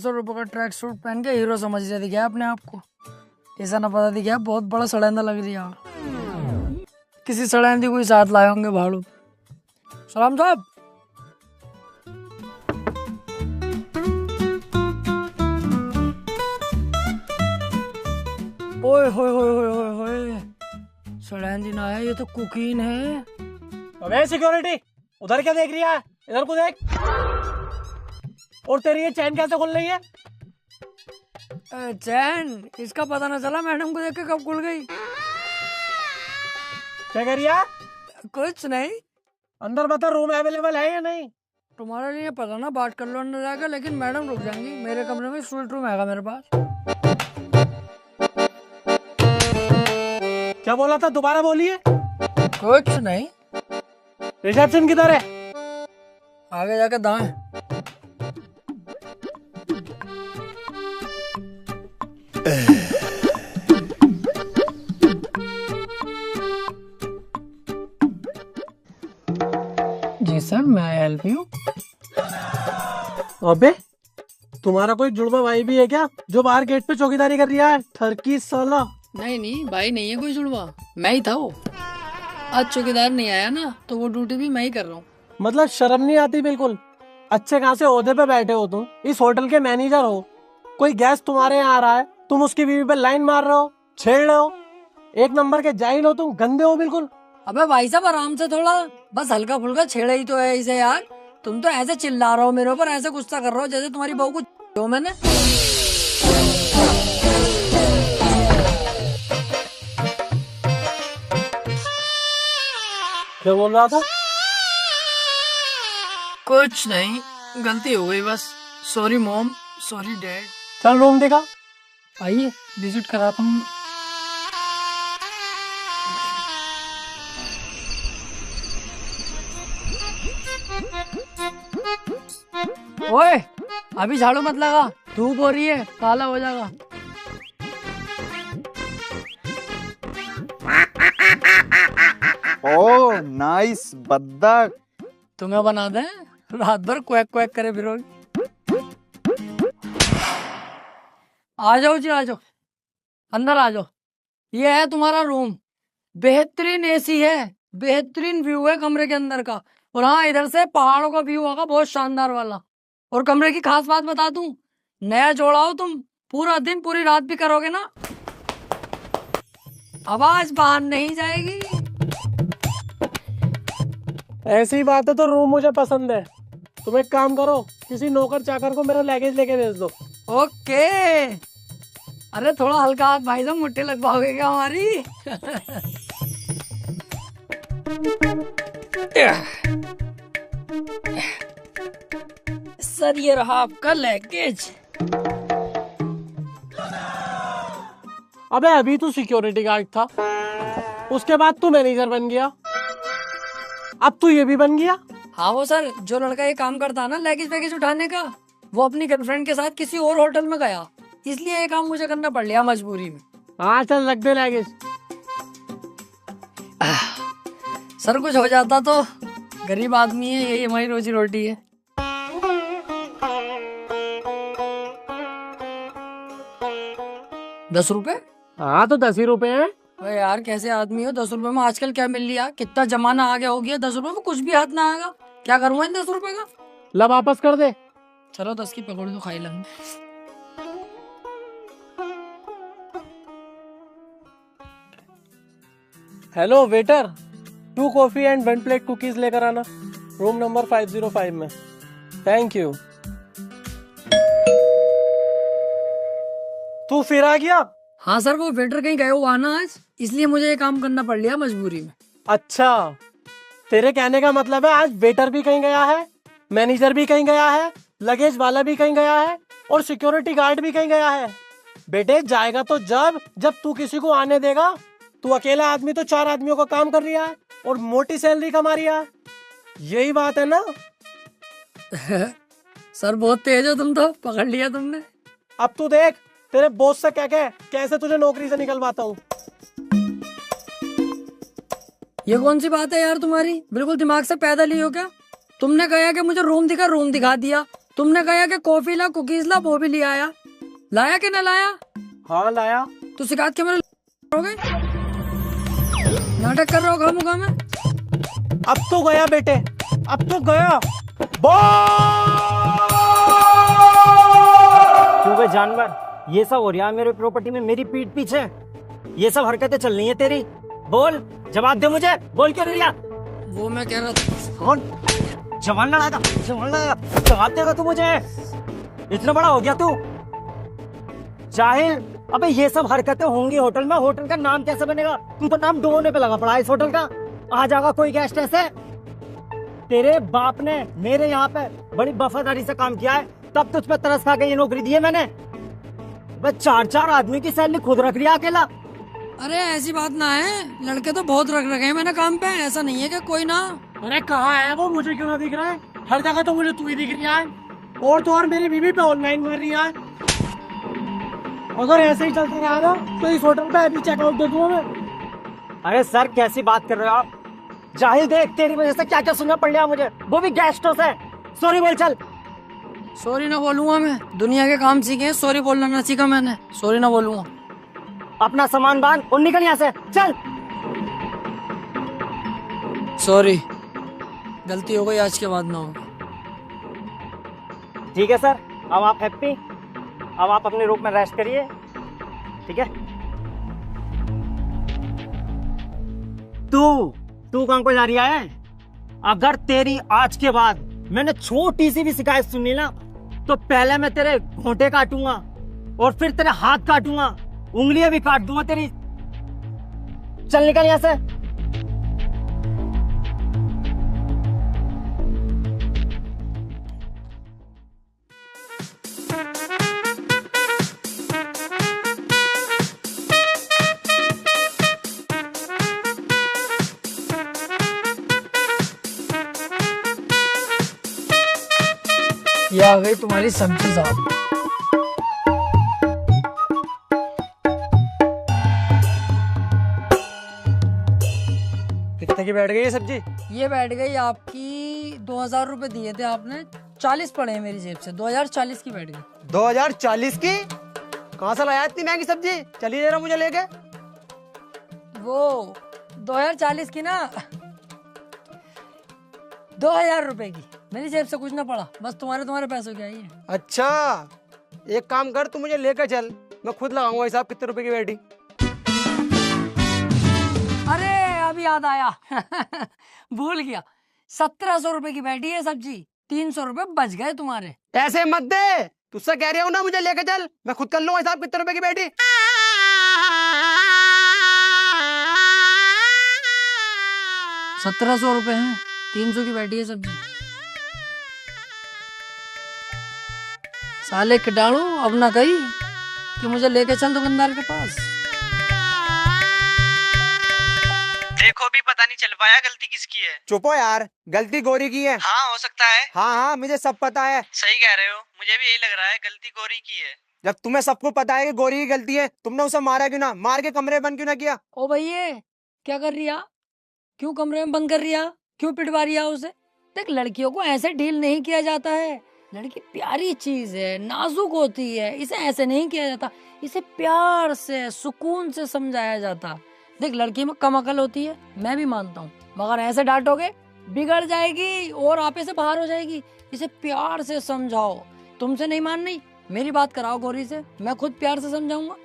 ₹400 का track suit पहन के हीरो समझ रहे दिखा अपने आप को। ऐसा ना पता दिखा बहुत बड़ा सड़ेंदा लग रही है। किसी सड़ेंदी कोई साथ लाए होंगे भाड़ू। सलाम साहब। ओए होए होए होए होए होए, सड़ेंदी ना है, ये तो कुकीन है। अबे सिक्योरिटी, उधर क्या देख रही है? इधर को देख। और तेरी ये चैन कैसे खुल रही है? चैन इसका पता ना चला, मैडम को देख के कब खुल गई। क्या कह रही है? कुछ नहीं। अंदर बता, रूम अवेलेबल है या नहीं? तुम्हारे लिए पता ना, बात कर लो अंदर जाकर, लेकिन मैडम रुक जाएंगी। मेरे कमरे में स्वीट रूम है मेरे पास। क्या बोला था, दोबारा बोलिए। कुछ नहीं। रिसेप्शन किधर है? आगे जाके दाएं। जी सर, मैं हेल्प यू। अबे तुम्हारा कोई जुड़वा भाई भी है क्या, जो बाहर गेट पे चौकीदारी कर रहा है? ठरकी साला। नहीं भाई नहीं है कोई जुड़वा, मैं ही था वो। आज चौकीदार नहीं आया ना, तो वो ड्यूटी भी मैं ही कर रहा हूँ। मतलब शर्म नहीं आती बिल्कुल? अच्छे खासे ओहदे पे बैठे हो तुम, इस होटल के मैनेजर हो। कोई गेस्ट तुम्हारे यहाँ आ रहा है, तुम उसकी बीवी पे लाइन मार रहे हो, छेड़ रहे हो। एक नंबर के जाहिल हो तुम, गंदे हो बिल्कुल। अबे भाई साहब आराम से थोड़ा, बस हल्का फुल्का छेड़ा ही तो है इसे यार। तुम तो ऐसे चिल्ला रहे हो मेरे ऊपर, ऐसे गुस्सा कर रहे हो जैसे तुम्हारी बहू को जो मैंने। क्या बोल रहा था? कुछ नहीं, गलती हो गई बस। Sorry mom, sorry dad. चल रूम देखा। आइए विजिट कराता हूँ। ओए अभी झाड़ू मत लगा, धूप हो रही है, काला हो जाएगा। ओह नाइस बद्दक। तुम्हें बना दे, रात भर क्वैक क्वैक करे फिरोगी। आ जाओ जी, आ जाओ, अंदर आ जाओ। ये है तुम्हारा रूम। बेहतरीन एसी है, बेहतरीन व्यू है कमरे के अंदर का। और हाँ, इधर से पहाड़ों का व्यू होगा बहुत शानदार वाला। और कमरे की खास बात बता दूं, नया जोड़ा हो तुम, पूरा दिन पूरी रात भी करोगे ना, आवाज बाहर नहीं जाएगी। ऐसी बात है तो रूम मुझे पसंद है। तुम एक काम करो, किसी नौकर चाकर को मेरा लगेज लेके भेज दो। ओके। अरे थोड़ा हल्का हाथ भाई साहब, मुट्ठी लग पाओगे क्या हमारी? सर ये रहा आपका लगेज। अबे अभी तू सिक्योरिटी गार्ड था, उसके बाद तू मैनेजर बन गया, अब तू ये भी बन गया। हाँ वो सर, जो लड़का ये काम करता है ना लगेज वैगेज उठाने का, वो अपनी गर्लफ्रेंड के साथ किसी और होटल में गया, इसलिए ये काम मुझे करना पड़ लिया मजबूरी में। हाँ चल रख दे लगेज। सर कुछ हो जाता तो, गरीब आदमी है, यही हमारी रोजी रोटी है। ₹10? हाँ तो 10 ही रुपए हैं। अरे यार कैसे आदमी हो, ₹10 में आजकल क्या मिल लिया, कितना जमाना आगे हो गया, ₹10 में कुछ भी हाथ ना आएगा। क्या करूँगा इन ₹10 का? ला वापस कर दे। चलो 10 की पकौड़ी तो खाई लेंगे। Hello waiter, 2 coffee and 1 plate cookies लेकर आना, रूम नंबर 505 में। Thank you. तू फिर आ गया? हाँ सर, वो वेटर कहीं गए हुआ ना आज, इसलिए मुझे ये काम करना पड़ लिया मजबूरी में। अच्छा, तेरे कहने का मतलब है आज वेटर भी कहीं गया है, मैनेजर भी कहीं गया है, लगेज वाला भी कहीं गया है, और सिक्योरिटी गार्ड भी कहीं गया है। बेटे जाएगा तो जब तू किसी को आने देगा। तू अकेला आदमी तो 4 आदमियों का काम कर रहा है और मोटी सैलरी कमा रहा है, यही बात है ना? सर बहुत तेज हो तुम तो, पकड़ लिया तुमने। अब तू देख, तेरे बॉस से कह के कैसे तुझे नौकरी से निकलवाता हूँ। ये कौन सी बात है यार तुम्हारी, बिल्कुल दिमाग से पैदल ही हो क्या? तुमने कहा कि मुझे रूम दिखा दिया, तुमने कहा कि कॉफी ला, कुकीज ला, वो भी ले आया। लाया कि ना लाया? हाँ लाया। तो शिकायत के मेरे हो गए, नाटक कर रहे हो खामोखा में। अब तो गया बेटे, अब तो गया। क्यों बे जानवर, ये सब हो रहा है मेरे प्रॉपर्टी में मेरी पीठ पीछे? ये सब हरकतें चल रही है तेरी? बोल, जवाब दे मुझे, बोल क्यों नहीं रहा? वो मैं कह रहा था। कौन जवान लड़ाएगा? जवान लड़ाएगा, जवाब देगा तू मुझे? इतना बड़ा हो गया तू जाहिल। अबे ये सब हरकतें होंगी होटल में, होटल का नाम कैसे बनेगा? तू तो नाम डुबोने पे लगा पड़ा है इस होटल का। आ जाएगा कोई गेस्ट ऐसे? तेरे बाप ने मेरे यहाँ पे बड़ी वफादारी से काम किया है, तब तुझ पे तरस खा के ये नौकरी दी है मैंने। बस 4-4 आदमी की सैलरी खुद रख लिया अकेला। अरे ऐसी बात ना है, लड़के तो बहुत रख रखे हैं मैंने काम पे, ऐसा नहीं है कि कोई ना। अरे कहाँ है वो, मुझे क्यों ना दिख रहा है? हर जगह तो मुझे तू ही दिख रहा है, और तो और मेरी बीवी पे ऑनलाइन मार रही है। अगर ऐसे ही चलते रहा ना तो इस होटल पे अभी चेकआउट दे दूंगा मैं। अरे सर कैसी बात कर रहे हो आप? जाहिल देख, तेरी वजह से क्या क्या सुनना पड़ रहा मुझे, वो भी गेस्टों से। सॉरी बोल चल। सॉरी ना बोलूंगा मैं, दुनिया के काम सीखे हैं, सॉरी बोलना ना सीखा मैंने, सॉरी ना बोलूंगा। अपना सामान बांध और निकल यहाँ से, चल। सॉरी, गलती हो गई, आज के बाद ना हो। ठीक है सर, अब आप हैप्पी, अब आप अपने रूम में रेस्ट करिए, ठीक है? तू कहाँ को जा रही है? अगर तेरी आज के बाद मैंने छोटी सी भी शिकायत सुनी ना, तो पहले मैं तेरे घोंटे काटूंगा और फिर तेरे हाथ काटूंगा, उंगलियां भी काट दूंगा तेरी। चल निकल यहाँ से। ये आ गई तुम्हारी सब्जी साहब। कितने की बैठ गई ये सब्जी? ये बैठ गई आपकी 2000 रुपए दिए थे आपने, 40 पड़े हैं मेरी जेब से, 2040 की बैठ गई। 2040 की? कहाँ से लाया इतनी महंगी सब्जी? चलिए जरा मुझे लेके। वो 2040 की ना, 2000 रुपए की, मेरी जेब से कुछ ना पड़ा, बस तुम्हारे पैसों की आई है। अच्छा, एक काम कर, तू मुझे लेकर चल, मैं खुद लगाऊंगा हिसाब कितने रुपए की बैठी। अरे अभी याद आया भूल गया, 1700 रुपए की बैठी है सब्जी, 300 रुपए बच गए तुम्हारे। ऐसे मत दे, तुझसे कह रहा हूँ ना, मुझे लेकर चल, मैं खुद कर लूंगा हिसाब कितने रुपए की बैठी। 1700 रुपए हैं, 300 की बैठी है सब्जी। साले कीटाणु अब ना कही कि मुझे लेके चल दुकानदार के पास। देखो भी पता नहीं चल पाया गलती किसकी है। चुप हो यार, गलती गोरी की है। हाँ हो सकता है। हाँ मुझे सब पता है। सही कह रहे हो, मुझे भी यही लग रहा है, गलती गोरी की है। जब तुम्हें सबको पता है कि गोरी की गलती है, तुमने उसे मारा क्यों ना? मार के कमरे बंद क्यों ना किया? ओ भैया क्या कर रही है? क्यों कमरे में बंद कर रही है? क्यों पिटवा रही है उसे? देख, लड़कियों को ऐसे डील नहीं किया जाता है, लड़की प्यारी चीज है, नाजुक होती है, इसे ऐसे नहीं किया जाता, इसे प्यार से सुकून से समझाया जाता। देख, लड़की में कम अकल होती है, मैं भी मानता हूँ, मगर ऐसे डांटोगे बिगड़ जाएगी और आपे से बाहर हो जाएगी। इसे प्यार से समझाओ, तुमसे नहीं मान रही, मेरी बात कराओ गौरी से, मैं खुद प्यार से समझाऊंगा।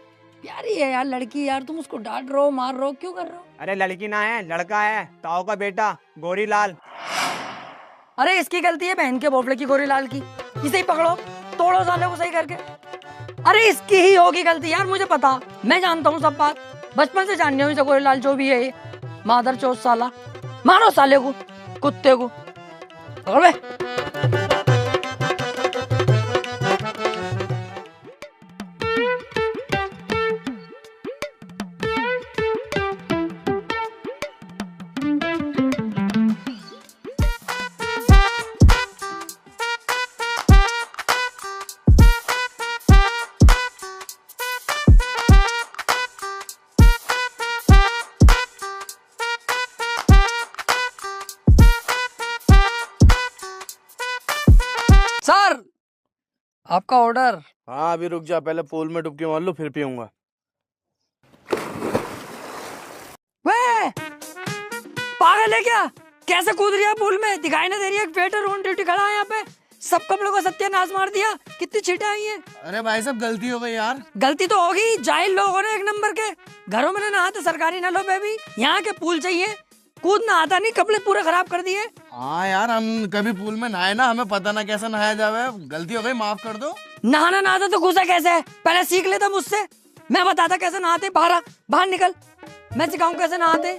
प्यारी है यार लड़की, यार तुम उसको डांट रहे हो, मार रहे हो, क्यों कर रहे हो? अरे लड़की ना है, लड़का है, ताऊ का बेटा गोरी लाल। अरे इसकी गलती है बहन के भोपले की, गोरी लाल की। इसे ही पकड़ो, तोड़ो साले को सही करके। अरे इसकी ही होगी गलती यार, मुझे पता, मैं जानता हूँ सब बात, बचपन से जाननी हूँ इसे, गोरी लाल जो भी है ये मादर चौथ साला। मारो साले को, कुत्ते को, पकड़ बे। आपका ऑर्डर। हाँ अभी रुक जा, पहले पूल में डुबकी मार लो फिर पीऊंगा। वे पागल है क्या? कैसे कूद रही है पूल में? दिखाई ना दे रही है? वेटर ऑन ड्यूटी खड़ा है यहाँ पे, सब कपड़ों को सत्यानाश मार दिया। कितनी छींटे आई है। अरे भाई साहब गलती हो गई यार। गलती तो होगी, जाहिल लोग हो रहे एक नंबर के। घरों में नहाते सरकारी नलों पे भी, यहाँ के पूल चाहिए। कूदना आता नहीं, कपड़े पूरे खराब कर दिए। हाँ यार हम कभी पूल में नहाए ना, हमें पता ना कैसे नहाया जावे। गलती हो गई, माफ कर दो। नहाना ना आता तो घुसा कैसे है? पहले सीख लेता मुझसे, मैं बताता कैसे नहाते। बाहर आ, बाहर निकल, मैं सिखाऊं कैसे नहाते।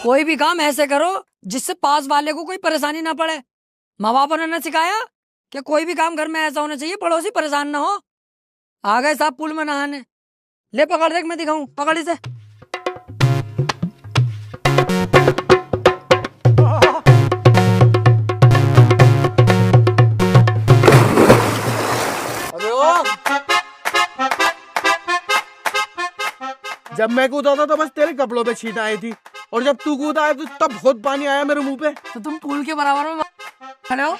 कोई भी काम ऐसे करो जिससे पास वाले को कोई परेशानी ना पड़े। माँ बाप ने ना सिखाया कि कोई भी काम घर में ऐसा होना चाहिए पड़ोसी परेशान ना हो। आ गए साहब पूल में नहाने। ले पकड़, देख मैं दिखाऊं, पकड़ इसे। जब मैं कूदा था तो बस तेरे कपड़ों पे छींट आई थी, और जब तू कूदा है तो तब बहुत पानी आया मेरे मुंह पे। तो तुम पूल के बराबर में खड़े हो,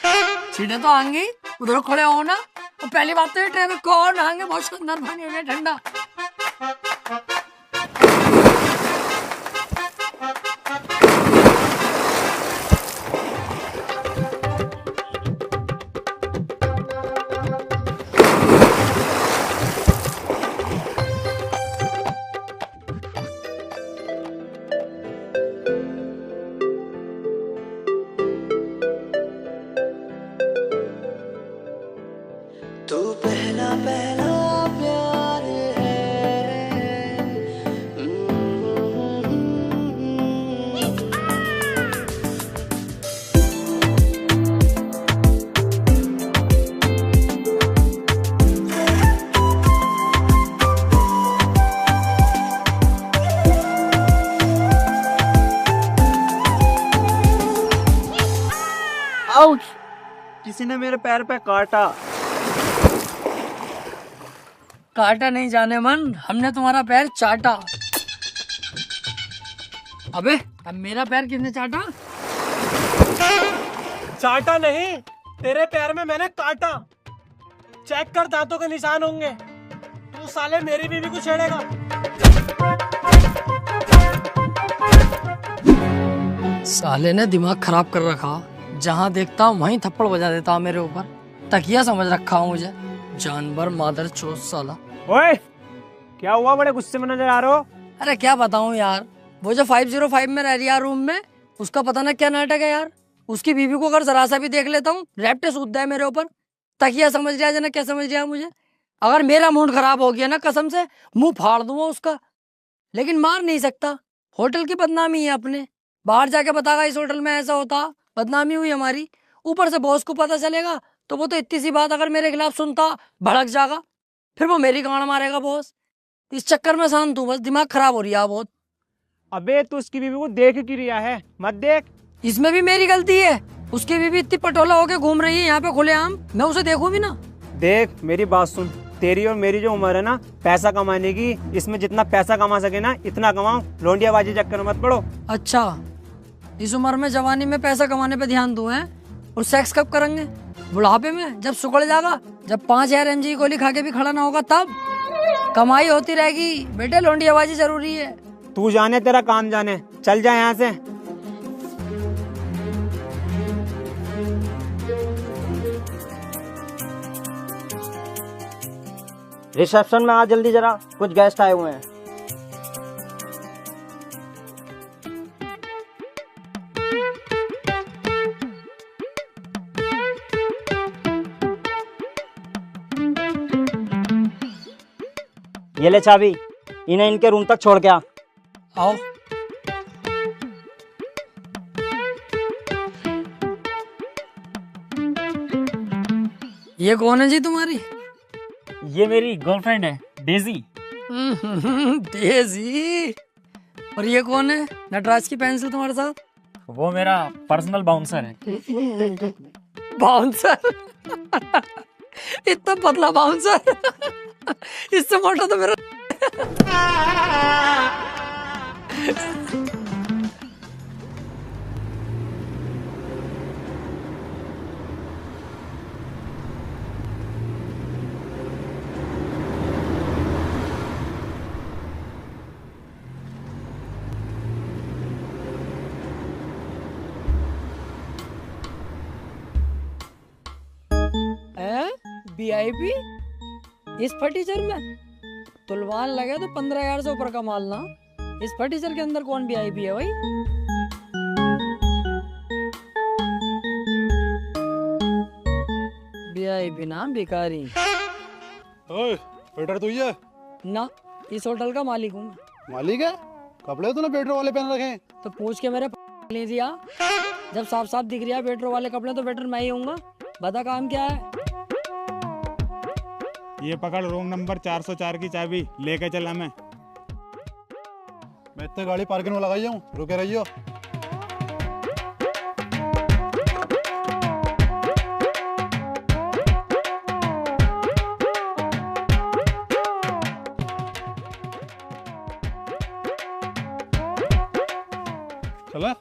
छींटे तो आएंगी, उधर खड़े हो ना। और पहली बात तो ये ट्रेन में कौन नहाएंगे, बहुत सुंदर पानी हो गया ठंडा। तू पहला पहला प्यार है। आउच! किसी ने मेरे पैर पे काटा। काटा नहीं जाने मन, हमने तुम्हारा पैर चाटा। अबे अब मेरा पैर किसने चाटा? चाटा नहीं, तेरे पैर में मैंने काटा। चेक कर, दांतों के निशान होंगे। तू साले मेरी बीवी को छेड़ेगा। साले ने दिमाग खराब कर रखा, जहाँ देखता हूँ वहीं थप्पड़ बजा देता हूँ मेरे ऊपर। तकिया समझ रखा हूँ मुझे, जानवर मादर चोद साला। ओए, क्या हुआ? बड़े गुस्से में नजर आ रहे हो। अरे क्या बताऊँ यार, वो जो 505 में रह रही है रूम में, उसका पता ना क्या नाटक है यार। उसकी बीवी को अगर जरा सा भी देख लेता हूँ, रैप्टे सूद है मेरे ऊपर। तकिया समझ रहा है ना, क्या समझ रहा है मुझे। अगर मेरा मूड खराब हो गया ना, कसम से मुंह फाड़ दूंगा उसका, लेकिन मार नहीं सकता। होटल की बदनामी है अपने, बाहर जाके बतागा इस होटल में ऐसा होता, बदनामी हुई हमारी। ऊपर से बॉस को पता चलेगा तो वो तो इतनी सी बात अगर मेरे खिलाफ सुनता भड़क जाएगा, फिर वो मेरी गांड मारेगा बॉस। इस चक्कर में शांत हूँ, बस दिमाग खराब हो रही है बहुत। अबे तू उसकी बीवी को देख क्यों रिया है? मत देख। इसमें भी मेरी गलती है। उसकी बीवी इतनी पटोला होके घूम रही है यहाँ पे खुलेआम, मैं उसे देखूं भी ना। देख मेरी बात सुन, तेरी और मेरी जो उम्र है ना पैसा कमाने की, इसमें जितना पैसा कमा सके ना इतना कमाओ। लौंडियाबाजी चक्कर में मत पड़ो। अच्छा, इस उम्र में जवानी में पैसा कमाने पे ध्यान दूं हैं? और सेक्स कब करेंगे? बुढ़ापे में, जब सुकड़ जाएगा, जब 5000 mg की गोली खा के भी खड़ा ना होगा तब। कमाई होती रहेगी बेटे, लौंडियाबाजी जरूरी है। तू जाने तेरा काम जाने, चल जा यहाँ से। रिसेप्शन में आ जल्दी जरा, कुछ गेस्ट आए हुए हैं। ये ले चाबी, इन्हें इनके रूम तक छोड़ के आ। आओ। ये कौन है जी तुम्हारी? ये मेरी गर्लफ्रेंड है, डेजी। डेजी। और ये कौन है नटराज की पेंसिल तुम्हारे साथ? वो मेरा पर्सनल बाउंसर है। बाउंसर? इतना पतला बाउंसर? इससे मोटा तो मेरा। VIP इस फर्नीचर में तुलवान लगे तो 15,000 से ऊपर का माल ना। इस फर्नीचर के अंदर कौन VIP है भाई? VIP ना भिखारी। ओए, वेटर तू ही है? ना, इस होटल का मालिक हूँ। मालिक है? कपड़े तूने पेट्रोल वाले पहन रखे हैं। तो पूछ के मेरे ले दिया। जब साफ साफ दिख रहा है वेटर वाले कपड़े तो वेटर मैं ही हूँगा। बता काम क्या है? ये पकड़ रूम नंबर 404 की चाबी लेके चला मैं इतने गाड़ी पार्किंग में लगाई हूँ, रुके रहियो। चला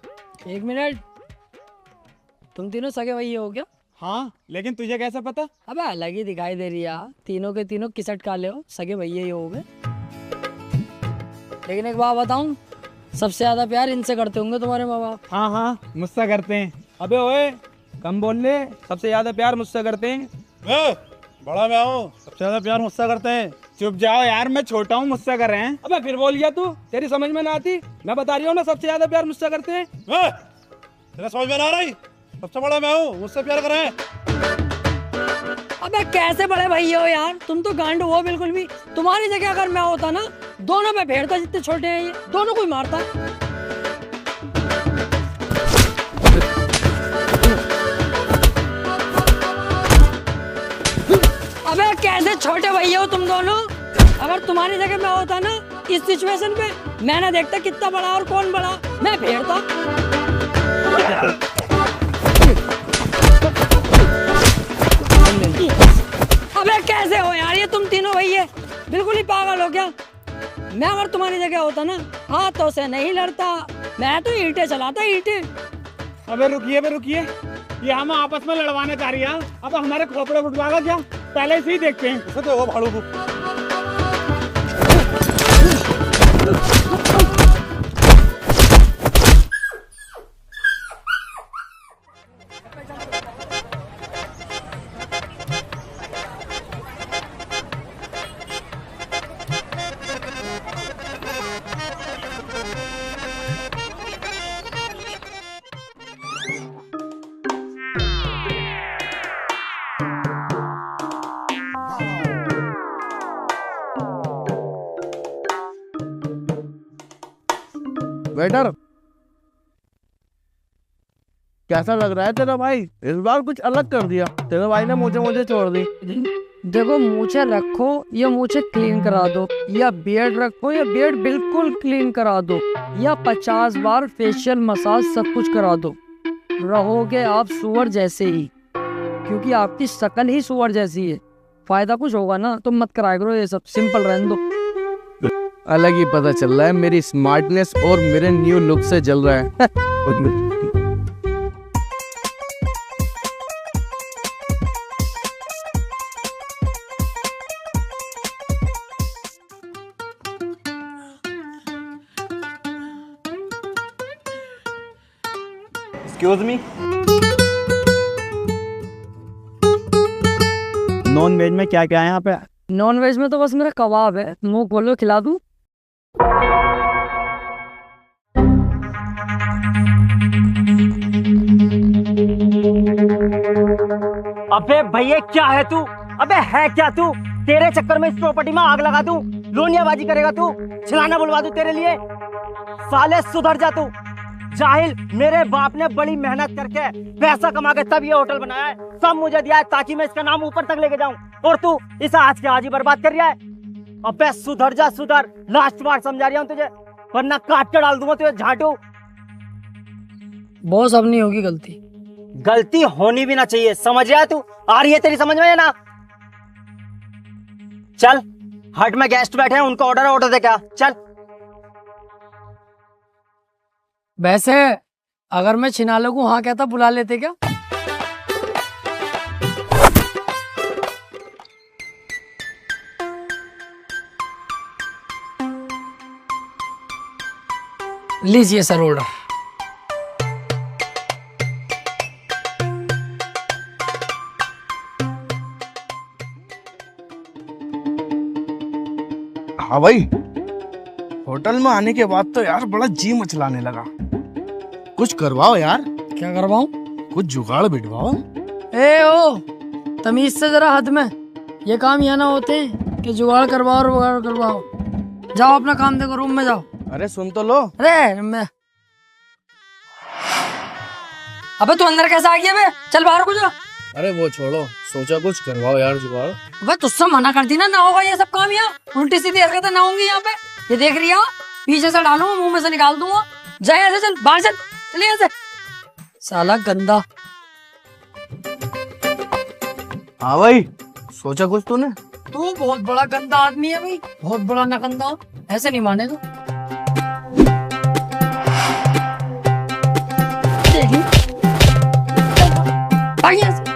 1 मिनट, तुम तीनों सगे भैये हो क्या? हाँ, लेकिन तुझे कैसे पता? अबे अलग ही दिखाई दे रही है यार। तीनों के तीनों किसट काले हो, सगे भैये ही हो गए। लेकिन एक बात बताऊं, सबसे ज्यादा प्यार इनसे करते होंगे तुम्हारे माँ बाप। हाँ हाँ, मुझसे करते हैं। अबे ओए, कम बोल ले, सबसे ज्यादा प्यार मुझसे करते हैं। बड़ा मैं हूँ, सबसे ज्यादा प्यार मुझसे करते हैं। चुप जाओ यार, मैं छोटा हूँ, मुझसे कर रहे हैं। अबे फिर बोल गया तू, तेरी समझ में ना आती। मैं बता रही हूँ ना, सबसे ज्यादा प्यार मुझसे करते हैं। तेरा समझ में ना आ रही? सबसे बड़ा मैं हूँ, मुझसे प्यार करें। अबे कैसे बड़े भैये हो यार, तुम तो गांड हो बिल्कुल भी। तुम्हारी जगह अगर मैं होता ना, दोनों में फेरता। जितने छोटे हैं ये दोनों को ही मारता। अबे कैसे छोटे भैये हो तुम दोनों। अगर तुम्हारी जगह मैं होता ना, इस सिचुएशन पे मैं ना देखता कितना बड़ा और कौन बड़ा, मैं फेरता। अबे कैसे हो यार ये तुम तीनों भैये, बिल्कुल ही पागल हो क्या? मैं अगर तुम्हारी जगह होता ना, हाथों से नहीं लड़ता, मैं तो ईंटें चलाता, ईंटें। अबे रुकिए, ये हम आपस में लड़वाने चाह रही है। अब हमारे खोपड़े फुटवाएगा क्या? पहले से ही देखते हैं। इसे तो भाड़ू को। वेटर, कैसा लग रहा है तेरा भाई? इस बार कुछ अलग कर दिया। तेरे भाई ने मुझे छोड़ दी। देखो, मूछें रखो या मूछें क्लीन करा दो, या बियर्ड रखो या बियर्ड बिल्कुल क्लीन करा दो, या 50 बार फेशियल मसाज सब कुछ करा दो, रहोगे आप सुअर जैसे ही। क्योंकि आपकी शक्ल ही सुअर जैसी है। फायदा कुछ होगा ना तो मत कराया करो ये सब, सिंपल रहने दो। अलग ही पता चल रहा है, मेरी स्मार्टनेस और मेरे न्यू लुक से जल रहा है। एक्सक्यूज मी, नॉन वेज में क्या क्या है यहाँ पे? नॉन वेज में तो बस मेरा कबाब है, मुंह खोलो खिला दूं। अबे भैया क्या है तू? अबे है क्या तू? तेरे चक्कर में इस प्रॉपर्टी में आग लगा दूं, लोनियाबाजी करेगा तू, छिलाना बुलवा दूं तेरे लिए। साले सुधर जा तू जाहिल। मेरे बाप ने बड़ी मेहनत करके पैसा कमा के तब ये होटल बनाया है, सब मुझे दिया है ताकि मैं इसका नाम ऊपर तक लेके जाऊं, और तू इसे आज के आज ही बर्बाद कर रहा है। अबे सुधर जा सुधर, लास्ट बार समझा रहा हूं तुझे, वरना काट के डाल दूंगा तुझे झाटू। बॉस, अब नहीं होगी गलती। गलती होनी भी ना चाहिए, समझ रहा है तू? आ रही है तेरी समझ में या ना? चल हट में गेस्ट बैठे हैं, उनका ऑर्डर दे क्या? चल। वैसे अगर मैं छिना लगूं हाँ कहता बुला लेते क्या? लीजिए सर ऑर्डर। हाँ भाई, होटल में आने के बाद तो यार बड़ा जी मचलाने लगा। कुछ करवाओ यार। क्या करवाऊं? कुछ जुगाड़ बिठवाओ। ए ओ, तमीज से जरा हद में। ये काम यहाँ ना होते कि जुगाड़ करवाओ और वगाड़ करवाओ। जाओ अपना काम देखो, रूम में जाओ। अरे सुन तो लो। अरे मैं अबे तू अंदर कैसे आ गया बे? चल बाहर को जा। अरे वो छोड़ो, सोचा कुछ करवाओ यार जुगाड़। अबे तुझसे मना करती ना होगा ये सब काम यहाँ। उल्टी सीधी हरकतें ना होंगी यहाँ पे। ये देख रही हो, पीछे से डालूंगा, मुंह में से निकाल दूंगा। जा यहाँ से, चल बाहर चल, चल यहाँ से। साला गंदा। हाँ भाई, सोचा कुछ तूने? तू बहुत बड़ा गंदा आदमी है भाई, बहुत बड़ा नगंदा। ऐसे नहीं माने तो। भाग यहाँ से।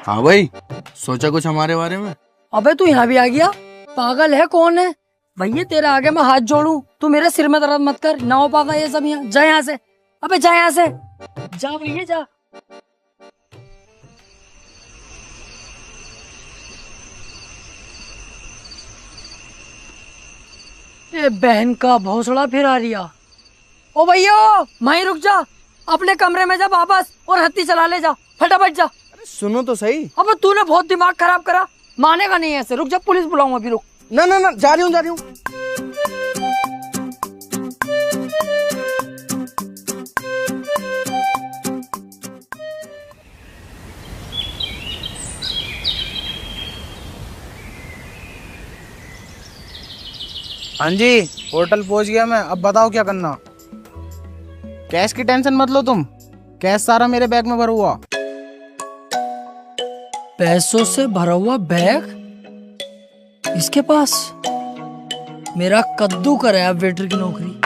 हाँ भाई, सोचा कुछ हमारे बारे में? अबे तू यहाँ भी आ गया? पागल है कौन है भैया? तेरे आगे मैं हाथ जोड़ूं, तू मेरे सिर में दर्द मत कर। ना हो पागा ये सब यहाँ। जा यहाँ से, अबे जा यहाँ से, जा भैया जा। ये बहन का भौसड़ा फिर आ रिया। ओ भैया वहीं रुक जा, अपने कमरे में जा वापस और हत्ती चला ले जा, फटाफट जा। सुनो तो सही। अब तूने बहुत दिमाग खराब करा, मानेगा नहीं ऐसे। रुक जा, पुलिस बुलाऊंगा अभी, रुक। ना ना ना, जा रही हूँ जा रही हूँ। हाँ जी, होटल पहुंच गया मैं। अब बताओ क्या करना। कैश की टेंशन मत लो तुम, कैश सारा मेरे बैग में भरा हुआ। पैसों से भरा हुआ बैग इसके पास? मेरा कद्दू करे अब वेटर की नौकरी।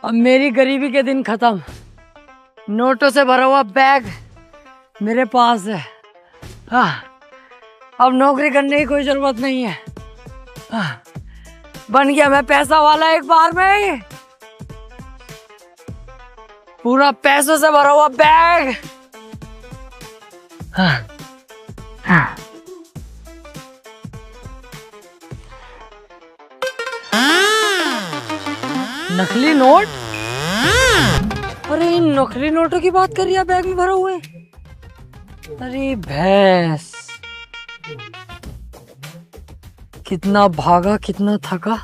अब मेरी गरीबी के दिन खत्म। नोटों से भरा हुआ बैग मेरे पास है। अब नौकरी करने की कोई जरूरत नहीं है। बन गया मैं पैसा वाला एक बार में ही। पूरा पैसों से भरा हुआ बैग। नकली नोट? अरे इन नकली नोटों की बात कर रही है बैग में भरे हुए? अरे भैंस, कितना भागा कितना थका।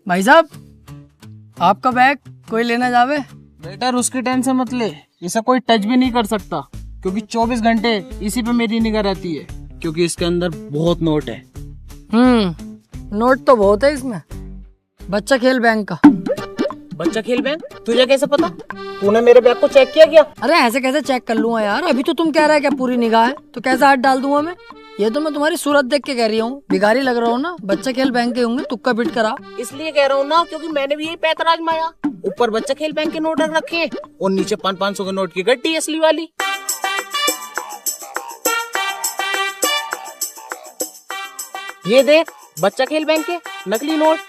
भाई साहब, आपका बैग कोई लेना जावे? बेटर उसकी टेंशन मत ले, इसे कोई टच भी नहीं कर सकता, क्योंकि 24 घंटे इसी पे मेरी निगाह रहती है, क्योंकि इसके अंदर बहुत नोट है। नोट तो बहुत है इसमें। बच्चा खेल बैंक का। बच्चा खेल बैंक? तुझे कैसे पता? तूने मेरे बैग को चेक किया क्या? अरे ऐसे कैसे चेक कर लूंगा यार? अभी तो तुम कह रहे हैं क्या पूरी निगाह है, तो कैसे हाथ डाल दूंगा मैं? ये तो मैं तुम्हारी सूरत देख के कह रही हूँ, भिखारी लग रहा हूँ ना। बच्चा खेल बैंक के होंगे, तुक्का बिट करा। इसलिए कह रहा हूँ ना, क्योंकि मैंने भी यही पैतरा आजमाया। ऊपर बच्चा खेल बैंक के नोट रख रखे हैं और नीचे 500 के नोट की गड्डी असली वाली। ये देख, बच्चा खेल बैंक के नकली नोट।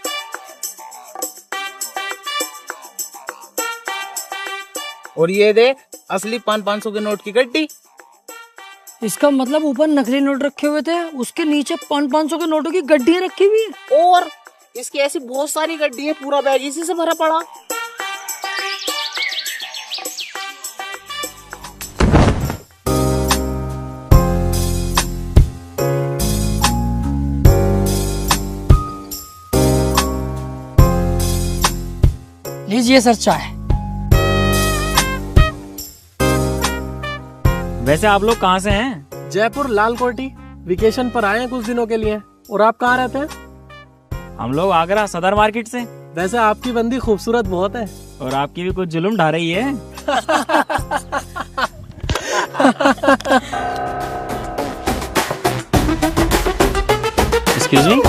और ये देख, असली 500 के नोट की गड्डी। इसका मतलब ऊपर नकली नोट रखे हुए थे, उसके नीचे 500 के नोटों की गड्डियां रखी हुई है। और इसकी ऐसी बहुत सारी गड्डी है, पूरा बैग इसी से भरा पड़ा। लीजिए सर चाय। वैसे आप लोग कहाँ से हैं? जयपुर लाल कोठी वेकेशन पर आए हैं कुछ दिनों के लिए। और आप कहाँ रहते हैं? हम लोग आगरा सदर मार्केट से। वैसे आपकी बंदी खूबसूरत बहुत है। और आपकी भी कुछ जुल्म ढा रही है। Excuse me.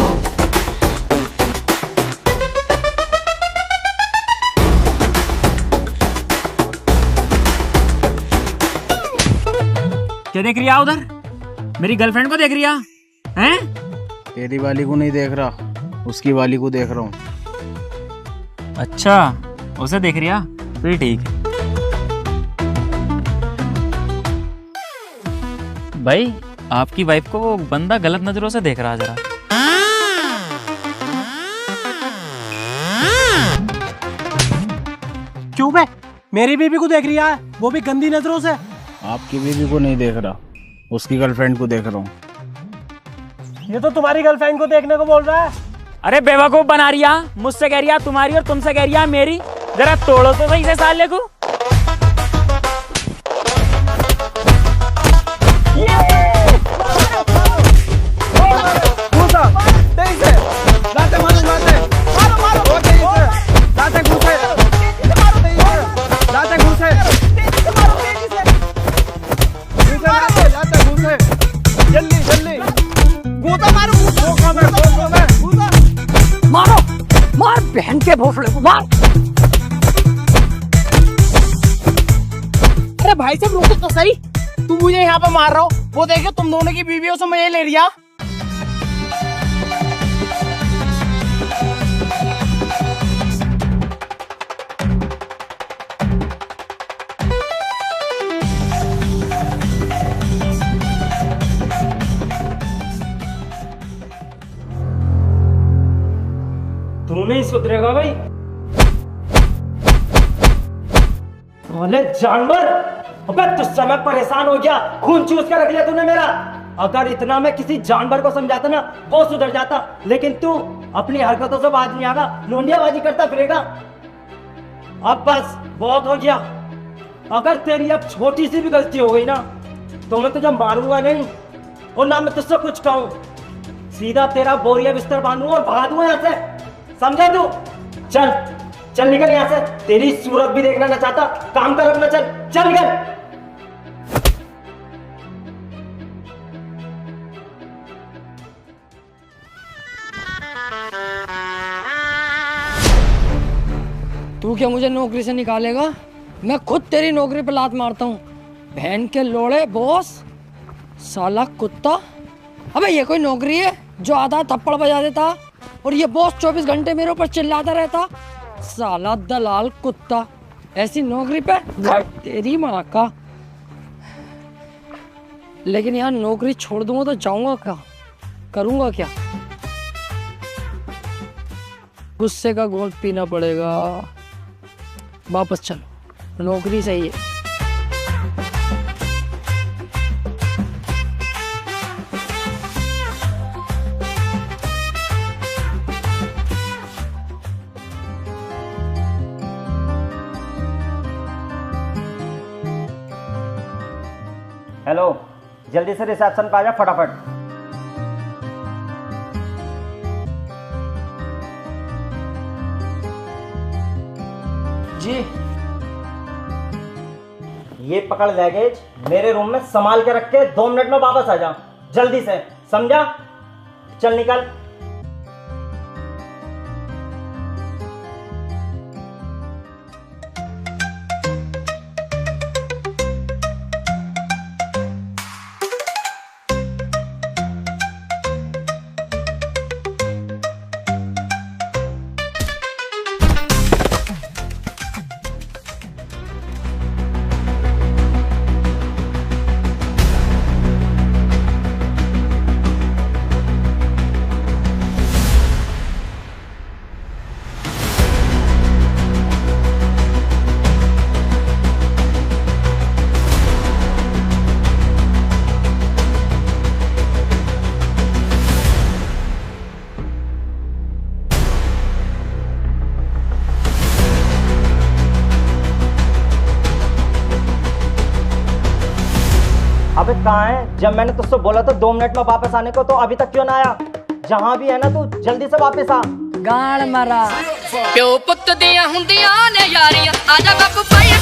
क्या देख रही है उधर? मेरी गर्लफ्रेंड को देख रही है? तेरी वाली को नहीं देख रहा, उसकी वाली को देख रहा हूँ। अच्छा, उसे देख रही है, फिर ठीक है। भाई, आपकी वाइफ को वो बंदा गलत नजरों से देख रहा है जरा। क्यों बे? मेरी बीबी को देख रही है, वो भी गंदी नजरों से। आपकी बीवी को नहीं देख रहा, उसकी गर्लफ्रेंड को देख रहा हूँ। ये तो तुम्हारी गर्लफ्रेंड को देखने को बोल रहा है। अरे बेवकूफ बना रही है, मुझसे कह रही है तुम्हारी और तुमसे कह रही है मेरी। जरा तोड़ो तो सही से साले को। मारो, मार बहन के भोसले को मार। अरे भाई साहब रुको तो सही, तू मुझे यहाँ पे मार रहा हो, वो देखो तुम दोनों की बीवियों से मजे ले लिया। तू नहीं सुधरेगा भाई। बोले जानवर, अबे तुझसे मैं परेशान हो गया, खून चूस के रख लिया तूने मेरा। अगर इतना मैं किसी जानवर को समझाता ना, वो सुधर जाता, लेकिन तू अपनी हरकतों से बाज नहीं आगा, लोंडियाबाजी करता फिरेगा। अब बस बहुत हो गया। अगर तेरी अब छोटी सी भी गलती हो गई ना, तो मैं तुझे मारूंगा नहीं और ना मैं तुझसे कुछ कहूं, सीधा तेरा बोरिया बिस्तर बांधूंगा और भगा दूंगा यहाँ से। समझा तू? चल चल निकल यहाँ से, तेरी सूरत भी देखना ना चाहता। काम कर अपना, चल चल निकल। तू क्या मुझे नौकरी से निकालेगा? मैं खुद तेरी नौकरी पे लात मारता हूँ। बहन के लोड़े बॉस, साला कुत्ता। अबे ये कोई नौकरी है जो आधा थप्पड़ बजा देता और ये बॉस 24 घंटे मेरे ऊपर चिल्लाता रहता? साला दलाल कुत्ता, ऐसी नौकरी पे तेरी माँ का। लेकिन यार नौकरी छोड़ दूंगा तो जाऊंगा क्या, करूंगा क्या? गुस्से का घोल पीना पड़ेगा। वापस चलो, नौकरी सही है। हेलो, जल्दी से रिसेप्शन पे आ जा फटाफट। जी। ये पकड़ लगेज, मेरे रूम में संभाल के रख के 2 मिनट में वापस आ जा, जल्दी से, समझा? चल निकल। अबे कहाँ है? जब मैंने तुझसे बोला था 2 मिनट में वापस आने को, तो अभी तक क्यों ना आया? जहाँ भी है ना तू, जल्दी से वापस आ। गाड़ मरा प्यो पुत दिया हुंदियां ने यारियां, आजा बापू पाई